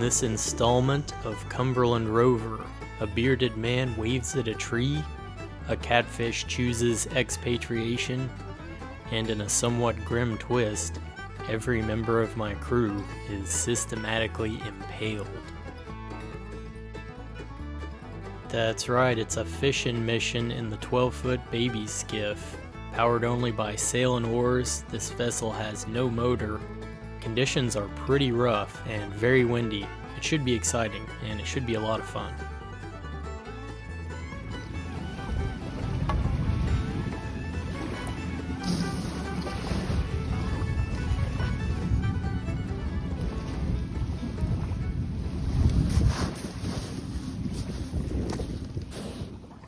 this installment of Cumberland Rover, a bearded man waves at a tree, a catfish chooses expatriation, and in a somewhat grim twist, every member of my crew is systematically impaled. That's right, it's a fishing mission in the 12-foot baby skiff. Powered only by sail and oars, this vessel has no motor. Conditions are pretty rough and very windy. It should be exciting, and it should be a lot of fun.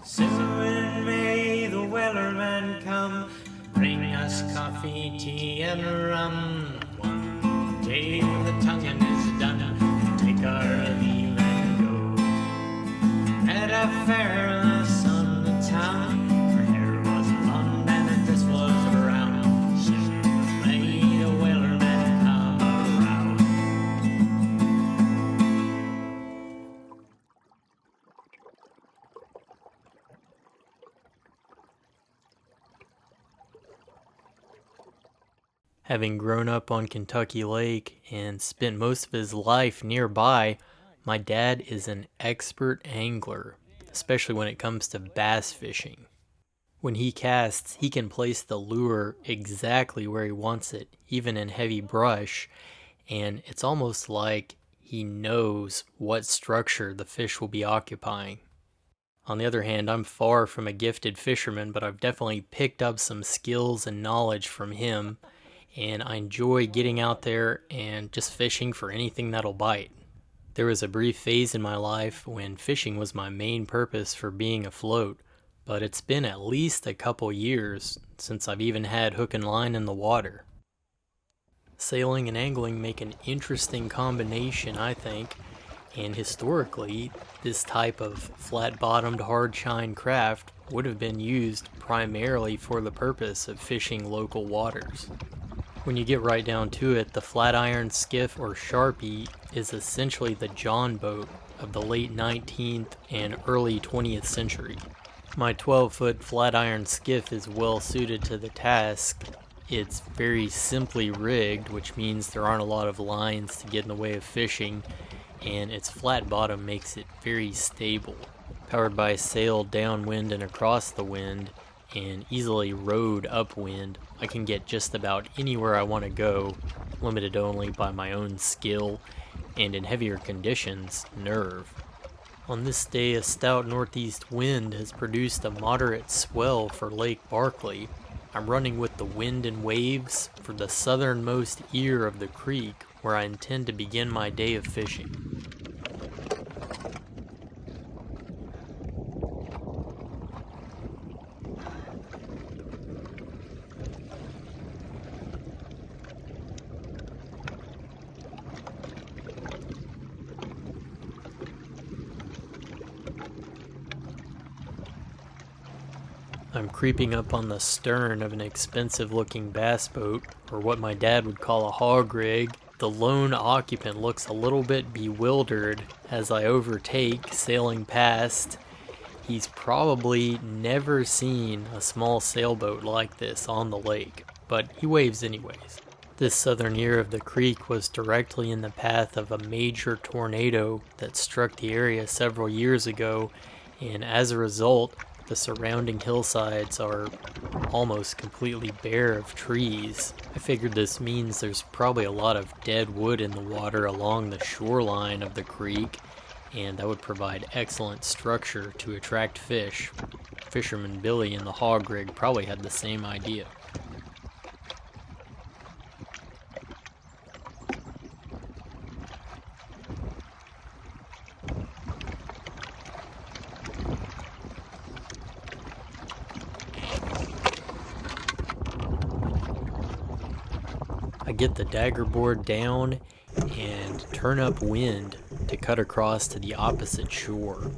Soon may the wellerman come, bring us coffee, tea, and rum. One day when the tonguing is done, take our leave and go. At a fairness on the town, her hair was blonde and this was brown. Soon may the wellerman come around. Having grown up on Kentucky Lake and spent most of his life nearby, my dad is an expert angler, especially when it comes to bass fishing. When he casts, he can place the lure exactly where he wants it, even in heavy brush, and it's almost like he knows what structure the fish will be occupying. On the other hand, I'm far from a gifted fisherman, but I've definitely picked up some skills and knowledge from him, and I enjoy getting out there and just fishing for anything that'll bite. There was a brief phase in my life when fishing was my main purpose for being afloat, but it's been at least a couple years since I've even had hook and line in the water. Sailing and angling make an interesting combination, I think, and historically, this type of flat-bottomed, hard-chine craft would have been used primarily for the purpose of fishing local waters. When you get right down to it, the flat iron skiff or Sharpie is essentially the John boat of the late 19th and early 20th century. My 12-foot flat iron skiff is well suited to the task. It's very simply rigged, which means there aren't a lot of lines to get in the way of fishing, and its flat bottom makes it very stable. Powered by sail downwind and across the wind, and easily rowed upwind, I can get just about anywhere I want to go, limited only by my own skill, and in heavier conditions, nerve. On this day, a stout northeast wind has produced a moderate swell for Lake Barkley. I'm running with the wind and waves for the southernmost ear of the creek, where I intend to begin my day of fishing. I'm creeping up on the stern of an expensive-looking bass boat, or what my dad would call a hog rig. The lone occupant looks a little bit bewildered as I overtake, sailing past. He's probably never seen a small sailboat like this on the lake, but he waves anyways. This southern ear of the creek was directly in the path of a major tornado that struck the area several years ago, and as a result, the surrounding hillsides are almost completely bare of trees. I figured this means there's probably a lot of dead wood in the water along the shoreline of the creek, and that would provide excellent structure to attract fish. Fisherman Billy in the hog rig probably had the same idea. I get the dagger board down and turn up wind to cut across to the opposite shore.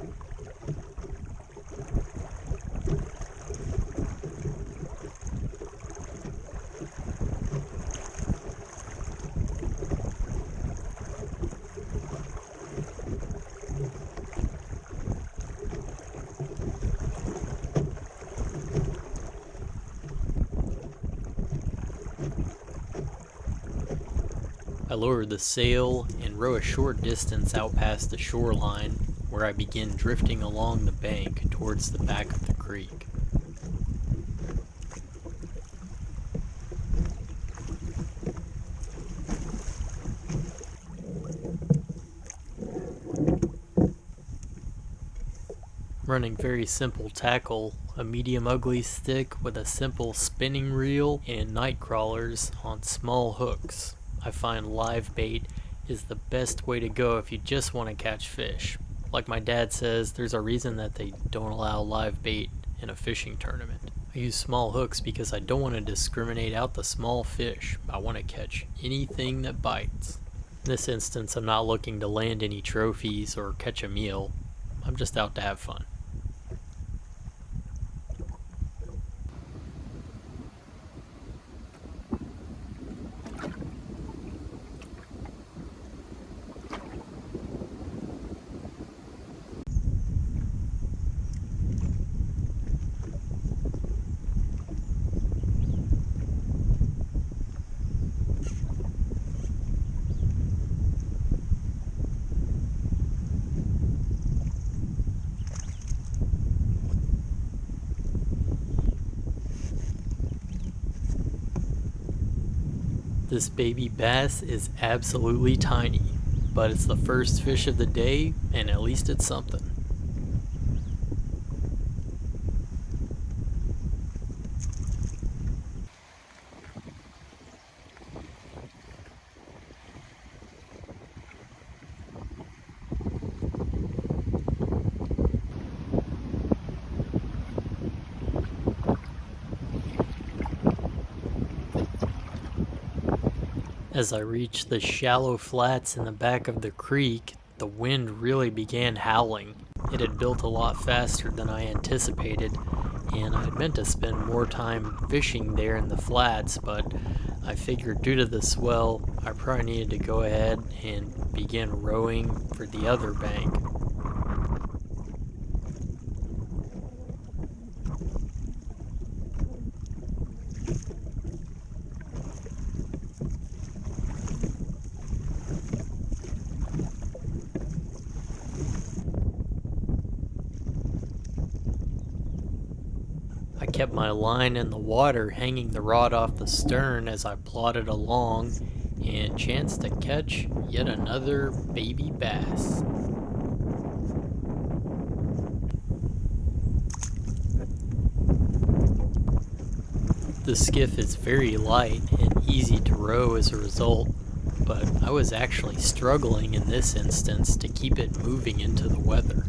I lower the sail and row a short distance out past the shoreline, where I begin drifting along the bank towards the back of the creek. Running very simple tackle, a medium ugly stick with a simple spinning reel and night crawlers on small hooks. I find live bait is the best way to go if you just want to catch fish. Like my dad says, there's a reason that they don't allow live bait in a fishing tournament. I use small hooks because I don't want to discriminate out the small fish. I want to catch anything that bites. In this instance, I'm not looking to land any trophies or catch a meal. I'm just out to have fun. This baby bass is absolutely tiny, but it's the first fish of the day, and at least it's something. As I reached the shallow flats in the back of the creek, the wind really began howling. It had built a lot faster than I anticipated, and I had meant to spend more time fishing there in the flats, but I figured due to the swell, I probably needed to go ahead and begin rowing for the other bank. I kept my line in the water, hanging the rod off the stern as I plodded along, and chanced to catch yet another baby bass. The skiff is very light and easy to row as a result, but I was actually struggling in this instance to keep it moving into the weather.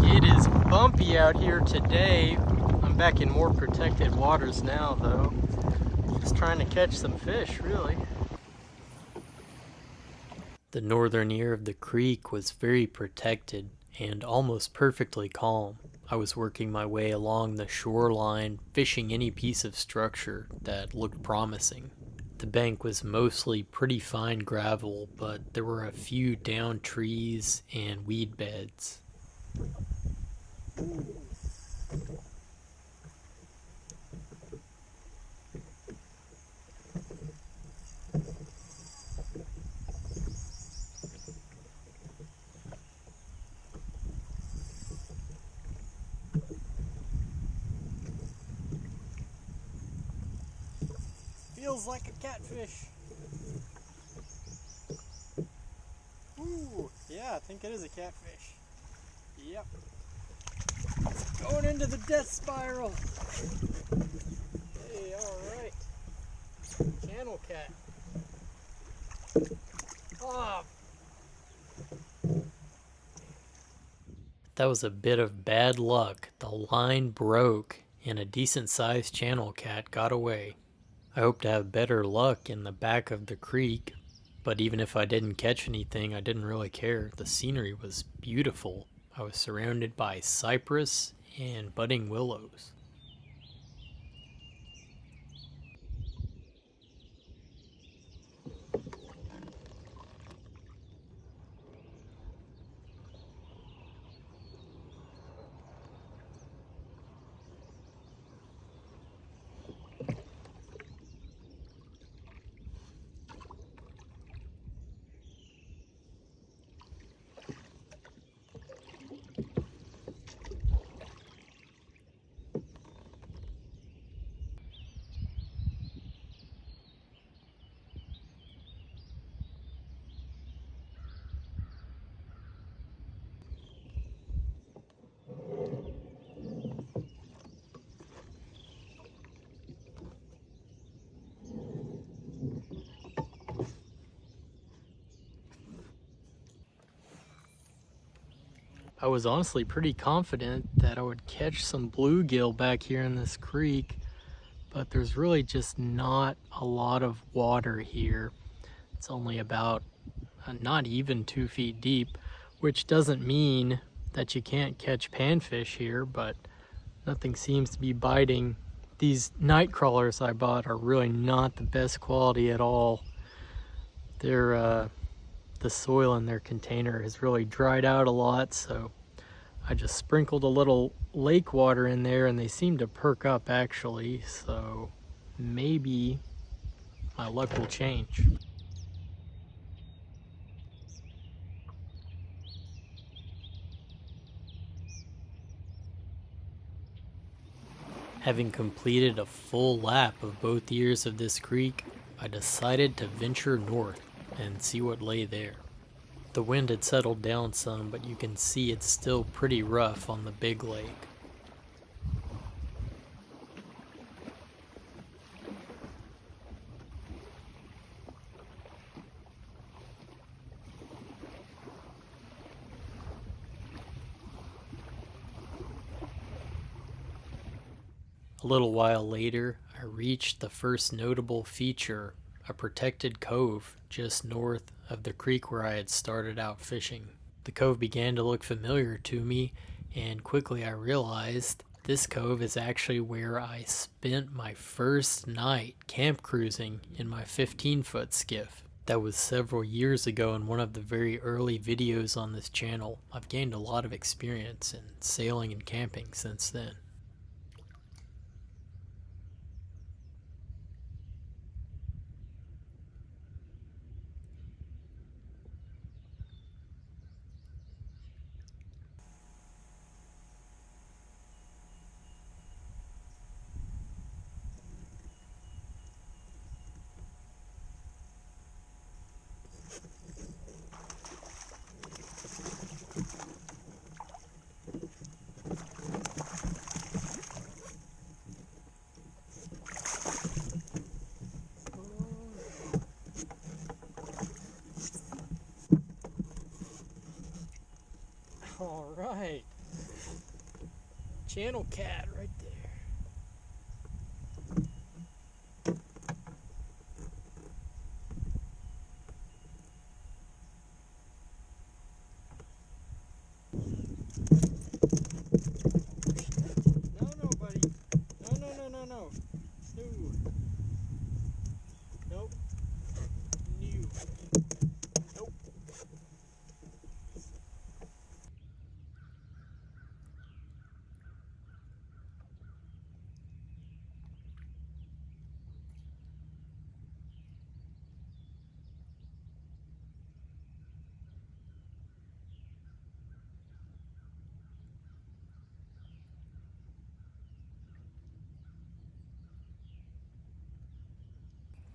It is bumpy out here today. I'm back in more protected waters now though. Just trying to catch some fish, really. The northern ear of the creek was very protected and almost perfectly calm. I was working my way along the shoreline, fishing any piece of structure that looked promising. The bank was mostly pretty fine gravel, but there were a few downed trees and weed beds. Feels like a catfish. Ooh, yeah, I think it is a catfish. Yep. Going into the death spiral. Hey, alright. Channel cat. Oh. That was a bit of bad luck. The line broke and a decent sized channel cat got away. I hope to have better luck in the back of the creek, but even if I didn't catch anything, I didn't really care. The scenery was beautiful. I was surrounded by cypress and budding willows. I was honestly pretty confident that I would catch some bluegill back here in this creek, but there's really just not a lot of water here. It's only about not even 2 feet deep, which doesn't mean that you can't catch panfish here, but nothing seems to be biting. These night crawlers I bought are really not the best quality at all. They're the soil in their container has really dried out a lot, so I just sprinkled a little lake water in there and they seem to perk up actually, so maybe my luck will change. Having completed a full lap of both ears of this creek, I decided to venture north and see what lay there. The wind had settled down some, but you can see it's still pretty rough on the big lake. A little while later, I reached the first notable feature, a protected cove just north of the creek where I had started out fishing. The cove began to look familiar to me, and quickly I realized this cove is actually where I spent my first night camp cruising in my 15-foot skiff. That was several years ago in one of the very early videos on this channel. I've gained a lot of experience in sailing and camping since then. All right, channel cat right there. No, buddy. No. No. Nope. New. Nope.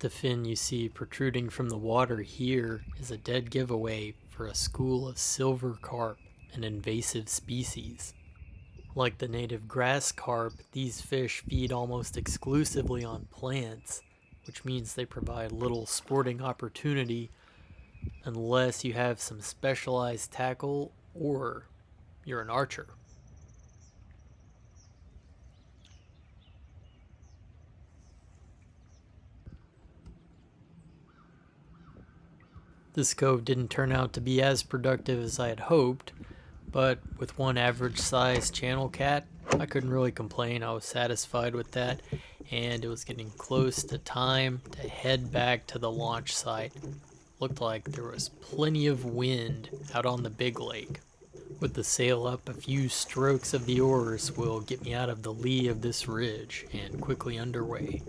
The fin you see protruding from the water here is a dead giveaway for a school of silver carp. an invasive species. Like the native grass carp, these fish feed almost exclusively on plants, which means they provide little sporting opportunity unless you have some specialized tackle or you're an archer. This cove didn't turn out to be as productive as I had hoped, but with one average sized channel cat, I couldn't really complain. I was satisfied with that, and it was getting close to time to head back to the launch site. Looked like there was plenty of wind out on the big lake. With the sail up, a few strokes of the oars will get me out of the lee of this ridge and quickly underway.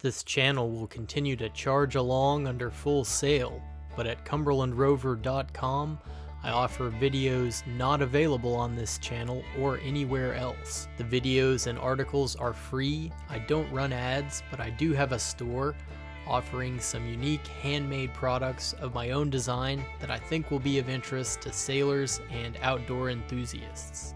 This channel will continue to charge along under full sail, but at cumberlandrover.com I offer videos not available on this channel or anywhere else. The videos and articles are free. I don't run ads, but I do have a store offering some unique handmade products of my own design that I think will be of interest to sailors and outdoor enthusiasts.